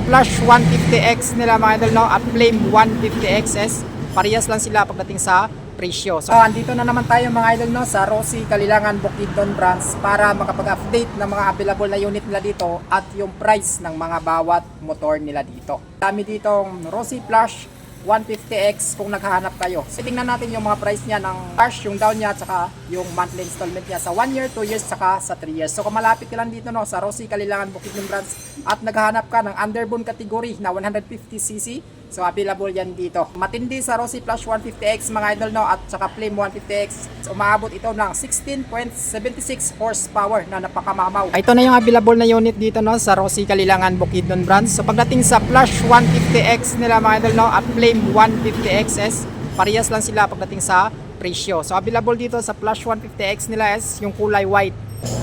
Flash 150X nila mga idol, no, at Flame 150XS, parehas lang sila pagdating sa presyo. So andito na naman tayo mga idol, no, sa Rosie Kalilangan Bukidnon branch para makapag-update ng mga available na unit nila dito at yung price ng mga bawat motor nila dito. Dami ditong Rosie Flash 150X kung naghahanap kayo. So tingnan natin yung mga price niya ng cash, yung down niya, saka yung monthly installment niya sa 1 year, 2 years, saka sa 3 years. So kung malapit ka lang dito, no, sa Rosie Kalilangan Bukidnon branch at naghahanap ka ng underbone category na 150cc, so available yan dito. Matindi sa Rosie Flash 150X mga idol, no, at saka Flame 150X. So umaabot ito ng 16.76 horsepower na napakamamaw. Ito na yung available na unit dito, no, sa Rosie Kalilangan Bukidnon branch. So pagdating sa Flash 150X nila mga idol, no, at Flame 150XS, parehas lang sila pagdating sa presyo. So available dito sa Flash 150X nila is yung kulay white.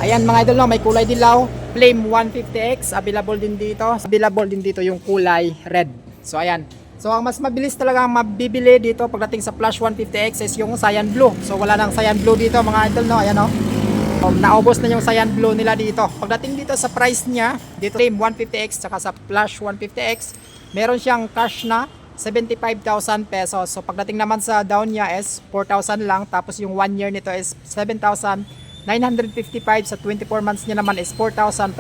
Ayan mga idol, no, may kulay dilaw. Flame 150X available din dito. Available din dito yung kulay red. So ayan. So ang mas mabilis talaga ang mabibili dito pagdating sa Flash 150X is yung cyan blue. So wala nang cyan blue dito mga idol, no. Ayan, no. Naubos na yung cyan blue nila dito. Pagdating dito sa price niya, dito Flame 150X saka sa Flash 150X, meron siyang cash na 75,000 pesos. So pagdating naman sa down niya is 4,000 lang. Tapos yung 1 year nito is 7,955. Sa 24 months niya naman is 4,540.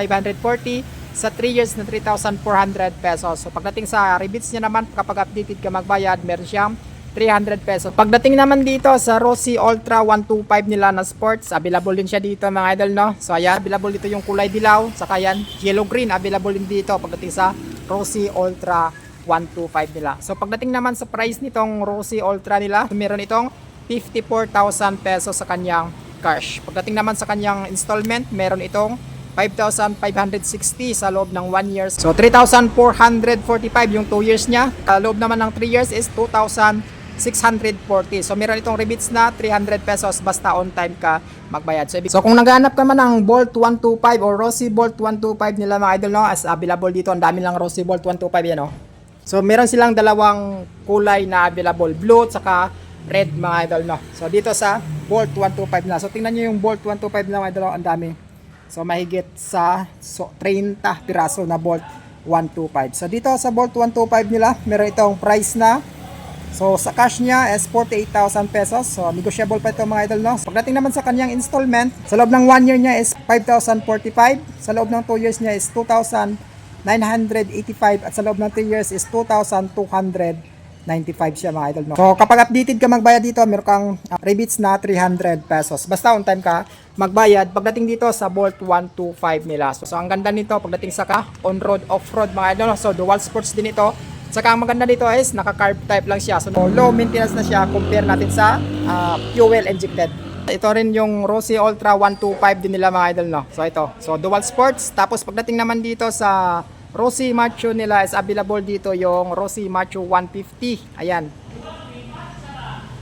Sa 3 years na 3,400 pesos. So pagdating sa rebates niya naman, kapag updated ka magbayad, meron siyang 300 pesos. Pagdating naman dito sa Rosie Ultra 125 nila na sports, available din siya dito mga idol, no. So ayan, available dito yung kulay dilaw, saka yan yellow green, available din dito pagdating sa Rosie Ultra 125 nila. So pagdating naman sa price nitong Rosie Ultra nila, meron itong 54,000 pesos sa kanyang cash. Pagdating naman sa kanyang installment, meron itong 5,560 sa loob ng 1 year. So 3,445 yung 2 years niya. Sa loob naman ng 3 years is 2,640. So meron itong rebates na 300 pesos basta on time ka magbayad. So kung naghahanap ka man ng Bolt 125 or Rosie Bolt 125 nila mga idol, no, as available dito, ang dami lang Rosie Bolt 125 yan, no. So meron silang dalawang kulay na available, blue at saka red mga idol, no. So dito sa Bolt 125 na. So tingnan niyo yung Bolt 125 na mga idol, ang dami. So mahigit sa 30 piraso na Bolt 125. So dito sa Bolt 125 nila, meron itong price na, so sa cash niya is 48,000 pesos. So negotiable pa ito mga idol, no. Pagdating naman sa kanyang installment, sa loob ng 1 year niya is 5,045. Sa loob ng 2 years niya is 2,985 at sa loob ng 3 years is 2,295 siya mga idol, no. So kapag updated ka magbayad dito, meron kang rebates na 300 pesos. Basta on time ka magbayad pagdating dito sa Bolt 125 nila. So ang ganda nito pagdating sa on-road, off-road mga idol, no. So dual sports din ito. Saka ang maganda dito is naka-carb type lang siya. So low maintenance na siya compare natin sa fuel injected. Ito rin yung Rosie Ultra 125 din nila mga idol, no. So ito. So dual sports. Tapos pagdating naman dito sa Rosie Macho nila is available dito yung Rosie Macho 150. Ayan.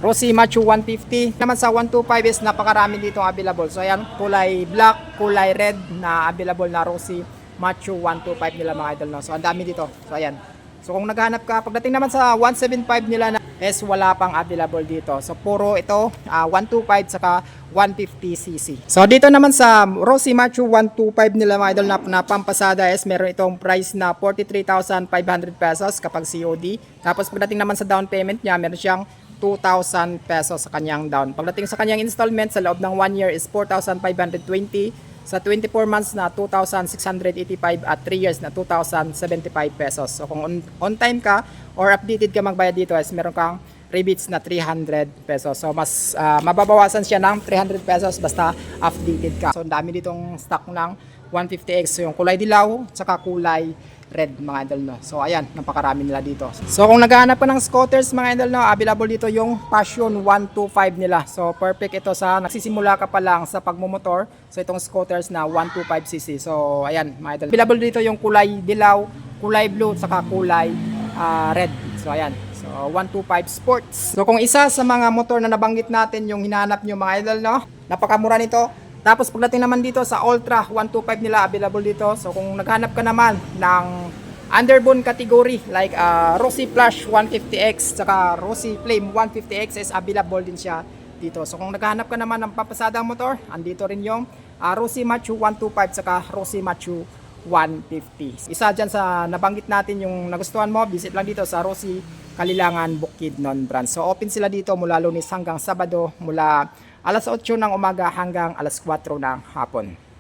Rosie Macho 150. Naman sa 125 is napakarami dito available. So ayan, kulay black, kulay red na available na Rosie Macho 125 nila mga idol, no. So ang dami dito. So ayan. So kung naghahanap ka, pagdating naman sa 175 nila na is wala pang available dito. So puro ito 125 saka 150cc. So dito naman sa Rosie Macho 125 nila mga idol na pampasada is meron itong price na 43,500 pesos kapag COD. Tapos pagdating naman sa down payment niya, meron siyang 2,000 pesos sa kanyang down. Pagdating sa kanyang installment sa loob ng 1 year is 4,520. Sa 24 months na 2,685 at 3 years na 2,075 pesos. So kung on time ka or updated ka magbayad dito is meron kang rebates na 300 pesos. So mas mababawasan siya ng 300 pesos basta updated ka. So ang dami ditong stock ng 150X. So yung kulay dilaw saka kulay red mga idol, no. So ayan, napakarami nila dito. So kung naghahanap ka ng scooters mga idol, no, available dito yung Passion 125 nila. So perfect ito sa nagsisimula ka pa lang sa pagmumotor. So itong scooters na 125cc. So ayan mga idol. Available dito yung kulay dilaw, kulay blue, saka kulay red. So ayan. So 125 Sports. So kung isa sa mga motor na nabanggit natin yung hinahanap nyo mga idol, no, napakamura nito. Tapos pagdating naman dito sa Ultra 125 nila, available dito. So kung naghanap ka naman ng underbone category like Rosie Flash 150X saka Rosie Flame 150X is available din siya dito. So kung naghanap ka naman ng papasadang motor, andito rin yung Rosie Macho 125 saka Rosie Macho 150. Isa dyan sa nabanggit natin yung nagustuhan mo, visit lang dito sa Rosie Kalilangan Bukidnon branch. So open sila dito mula Lunes hanggang Sabado, mula alas 8 ng umaga hanggang alas 4 ng hapon.